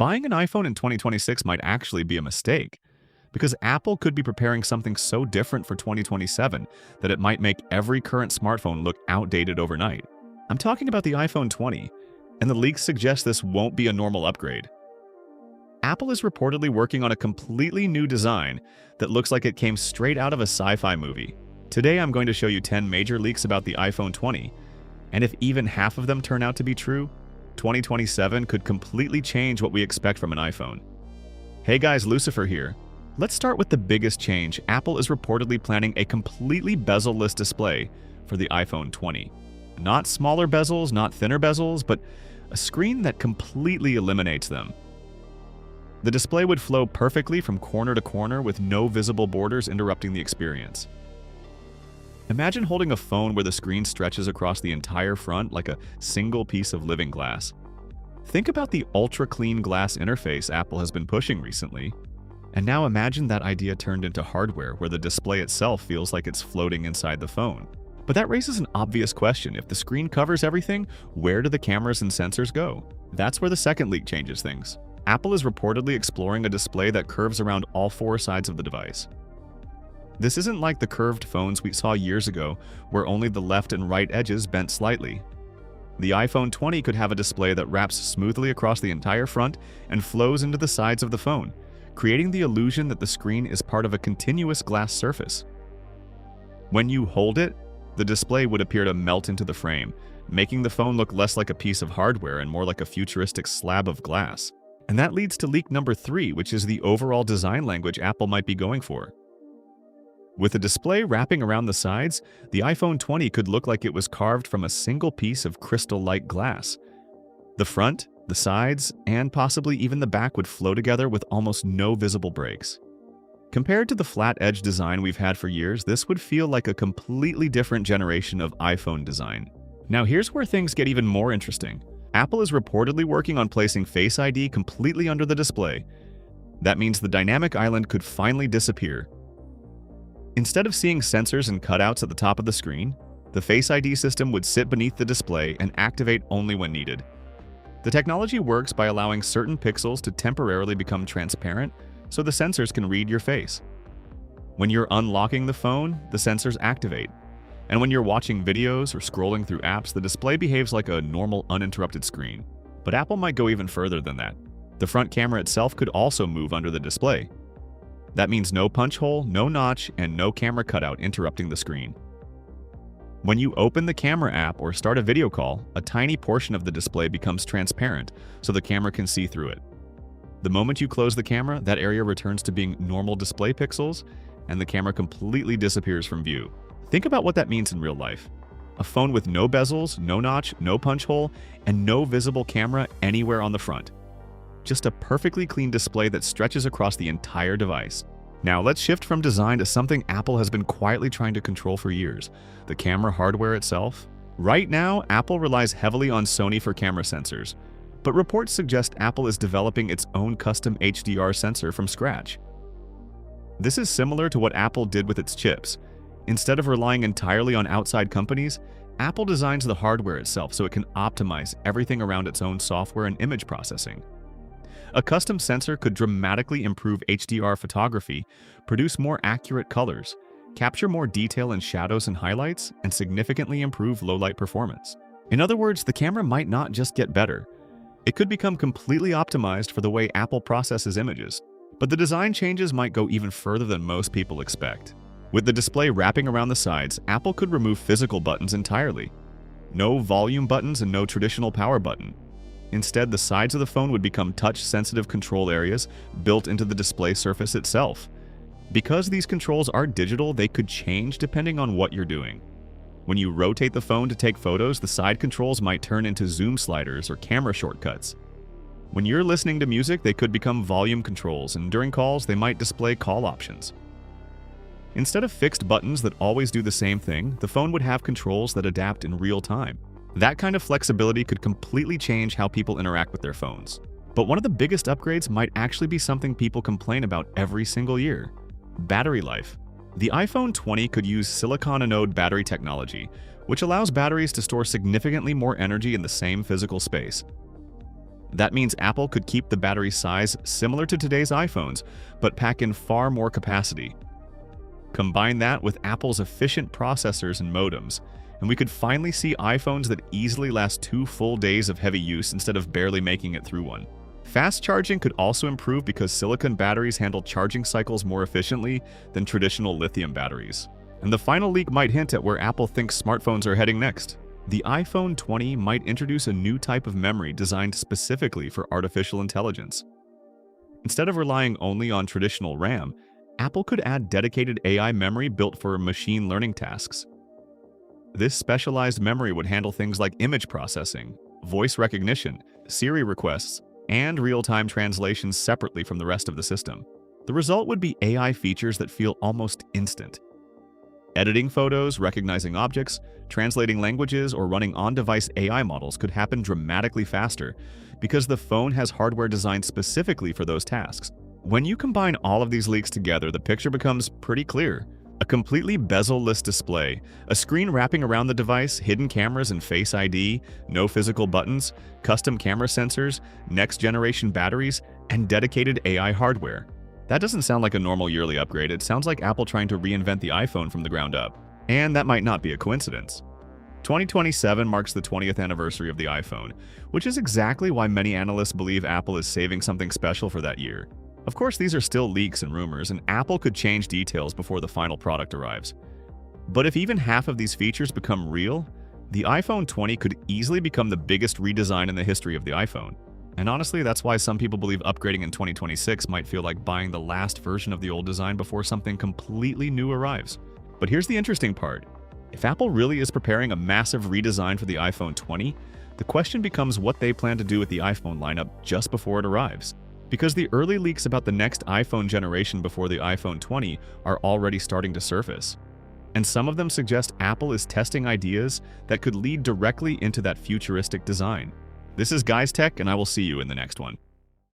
buying an iPhone in 2026 might actually be a mistake, because Apple could be preparing something so different for 2027 that it might make every current smartphone look outdated overnight. I'm talking about the iPhone 20, and the leaks suggest this won't be a normal upgrade. Apple is reportedly working on a completely new design that looks like it came straight out of a sci-fi movie. Today I'm going to show you 10 major leaks about the iPhone 20, and if even half of them turn out to be true, 2027 could completely change what we expect from an iPhone. Hey guys, Lucifer here. Let's start with the biggest change. Apple is reportedly planning a completely bezel-less display for the iPhone 20. Not smaller bezels, not thinner bezels, but a screen that completely eliminates them. The display would flow perfectly from corner to corner with no visible borders interrupting the experience. Imagine holding a phone where the screen stretches across the entire front like a single piece of living glass. Think about the ultra-clean glass interface Apple has been pushing recently. And now imagine that idea turned into hardware where the display itself feels like it's floating inside the phone. But that raises an obvious question. If the screen covers everything, where do the cameras and sensors go? That's where the second leak changes things. Apple is reportedly exploring a display that curves around all four sides of the device. This isn't like the curved phones we saw years ago, where only the left and right edges bent slightly. The iPhone 20 could have a display that wraps smoothly across the entire front and flows into the sides of the phone, creating the illusion that the screen is part of a continuous glass surface. When you hold it, the display would appear to melt into the frame, making the phone look less like a piece of hardware and more like a futuristic slab of glass. And that leads to leak number 3, which is the overall design language Apple might be going for. With the display wrapping around the sides, the iPhone 20 could look like it was carved from a single piece of crystal-like glass. The front, the sides, and possibly even the back would flow together with almost no visible breaks. Compared to the flat-edge design we've had for years, this would feel like a completely different generation of iPhone design. Now here's where things get even more interesting. Apple is reportedly working on placing Face ID completely under the display. That means the dynamic island could finally disappear. Instead of seeing sensors and cutouts at the top of the screen, the Face ID system would sit beneath the display and activate only when needed. The technology works by allowing certain pixels to temporarily become transparent so the sensors can read your face. When you're unlocking the phone, the sensors activate. And when you're watching videos or scrolling through apps, the display behaves like a normal uninterrupted screen. But Apple might go even further than that. The front camera itself could also move under the display. That means no punch hole, no notch, and no camera cutout interrupting the screen. When you open the camera app or start a video call, a tiny portion of the display becomes transparent so the camera can see through it. The moment you close the camera, that area returns to being normal display pixels, and the camera completely disappears from view. Think about what that means in real life. A phone with no bezels, no notch, no punch hole, and no visible camera anywhere on the front. Just a perfectly clean display that stretches across the entire device. Now let's shift from design to something Apple has been quietly trying to control for years, the camera hardware itself. Right now, Apple relies heavily on Sony for camera sensors, but reports suggest Apple is developing its own custom HDR sensor from scratch. This is similar to what Apple did with its chips. Instead of relying entirely on outside companies, Apple designs the hardware itself so it can optimize everything around its own software and image processing. A custom sensor could dramatically improve HDR photography, produce more accurate colors, capture more detail in shadows and highlights, and significantly improve low-light performance. In other words, the camera might not just get better. It could become completely optimized for the way Apple processes images. But the design changes might go even further than most people expect. With the display wrapping around the sides, Apple could remove physical buttons entirely. No volume buttons and no traditional power button. Instead, the sides of the phone would become touch-sensitive control areas built into the display surface itself. Because these controls are digital, they could change depending on what you're doing. When you rotate the phone to take photos, the side controls might turn into zoom sliders or camera shortcuts. When you're listening to music, they could become volume controls, and during calls, they might display call options. Instead of fixed buttons that always do the same thing, the phone would have controls that adapt in real time. That kind of flexibility could completely change how people interact with their phones. But one of the biggest upgrades might actually be something people complain about every single year: battery life. The iPhone 20 could use silicon anode battery technology, which allows batteries to store significantly more energy in the same physical space. That means Apple could keep the battery size similar to today's iPhones, but pack in far more capacity. Combine that with Apple's efficient processors and modems, and we could finally see iPhones that easily last 2 full days of heavy use instead of barely making it through one. Fast charging could also improve because silicon batteries handle charging cycles more efficiently than traditional lithium batteries. And the final leak might hint at where Apple thinks smartphones are heading next. The iPhone 20 might introduce a new type of memory designed specifically for artificial intelligence. Instead of relying only on traditional RAM, Apple could add dedicated AI memory built for machine learning tasks. This specialized memory would handle things like image processing, voice recognition, Siri requests, and real-time translations separately from the rest of the system. The result would be AI features that feel almost instant. Editing photos, recognizing objects, translating languages, or running on-device AI models could happen dramatically faster because the phone has hardware designed specifically for those tasks. When you combine all of these leaks together, the picture becomes pretty clear. A completely bezel-less display, a screen wrapping around the device, hidden cameras and Face ID, no physical buttons, custom camera sensors, next-generation batteries, and dedicated AI hardware. That doesn't sound like a normal yearly upgrade. It sounds like Apple trying to reinvent the iPhone from the ground up. And that might not be a coincidence. 2027 marks the 20th anniversary of the iPhone, which is exactly why many analysts believe Apple is saving something special for that year. Of course, these are still leaks and rumors, and Apple could change details before the final product arrives. But if even half of these features become real, the iPhone 20 could easily become the biggest redesign in the history of the iPhone. And honestly, that's why some people believe upgrading in 2026 might feel like buying the last version of the old design before something completely new arrives. But here's the interesting part. If Apple really is preparing a massive redesign for the iPhone 20, the question becomes what they plan to do with the iPhone lineup just before it arrives. Because the early leaks about the next iPhone generation before the iPhone 20 are already starting to surface. And some of them suggest Apple is testing ideas that could lead directly into that futuristic design. This is Guys Tech, and I will see you in the next one.